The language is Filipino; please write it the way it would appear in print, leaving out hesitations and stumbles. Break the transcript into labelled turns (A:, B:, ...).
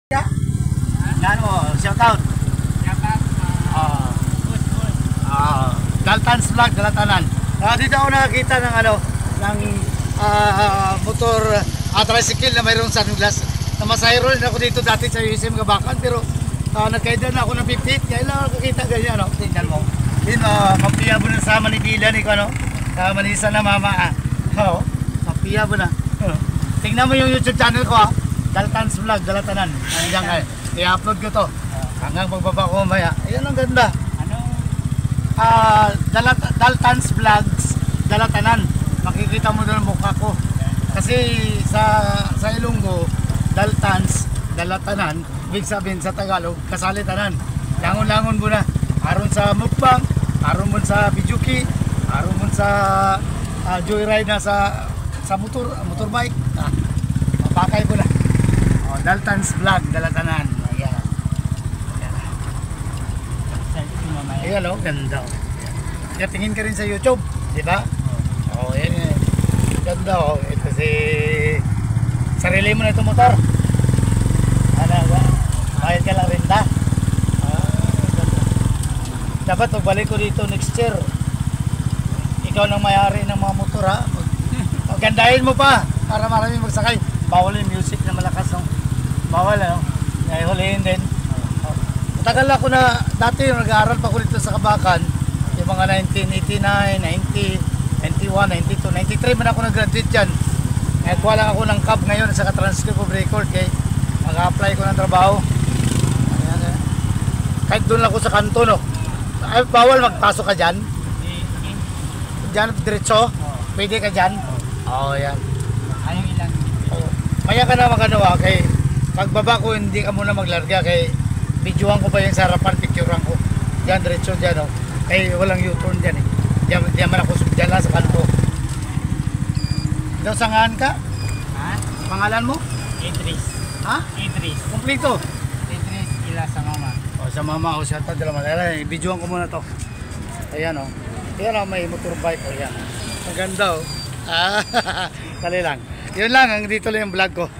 A: Ya. Yan mo, shout out. Daltans Vlog, Dalatanan. Dito ako nakakita ng motor tricycle na mayroong sunglass. Namasayro rin ako dito dati sa USM Gabakan, pero nagkaida na ako ng 50. Kaya lang nakakita ganyan, no? Tingnan mo. Din mapiya mo na sa Manila ni ko, no? Sa Manisa na mama. Mapiya mo na. Tingnan mo yung YouTube channel ko, Daltans Vlog, Dalatanan. Hanggang i-upload ko to. Hanggang pagbaba ko maya. Ayan ang ganda. Daltans Vlogs, Dalatanan. Makikita mo doon mukha ko. Kasi sa Ilonggo, Daltans, Dalatanan, ibig sabihin sa Tagalog, kasalitanan. Langon-langon mo na. Aron sa mukbang, aron mo sa bijuki, aron mo sa joyride na sa motorbike. Mapakay ko na. Daltans Vlog, Dalatanan. Ayan. Ayan o, ganda o. Kaya tingin ka rin sa YouTube, di ba? Oo, yan. Ganda o. Ito sarili mo na itong motor. Bayad ka lang rin da. Dapat pagbalik ko dito next year. Ikaw nang mayari ng mga motor, ha? Gandahin mo pa para maraming magsakay. Bawal yung music na malakas, no? Bawal, ano? Kaya hulihin din. Matagal ako na, dati nag-aaral pa ko dito sa Kabakan, yung mga 1989, 90, 91, 92, 93 man ako nag-graduate dyan. Kaya kuha lang ako ng cab ngayon sa transcript of record, kaya mag-apply ko ng trabaho. Ayan, kahit doon lang ako sa kanto, no? Ay, bawal magpasok ka dyan? Dyan, diretso? Pwede ka dyan? Oo, yan.
B: Ayaw ilan?
A: Maya ka na maganawa, kay pagbaba ko hindi ka muna maglarga, kay videohan ko ba yung sa harapan, picturean ko. Diyan, diretso dyan, oh. Kay walang U-turn dyan, eh. Diyan man ako dyan lang sa kanto. Daw sangahan ka?
B: Ha?
A: Pangalan mo?
B: Idris.
A: Ha?
B: Idris.
A: Kumplito?
B: Idris ila sa mama.
A: O, sa mama o sa tadala mo. Ayan, videohan ko muna to. Ayan, oh. Ayan, oh, may motorbike, oh. Ayan. Ang ganda, oh. Dali lang. Yun lang, dito lang yung vlog ko.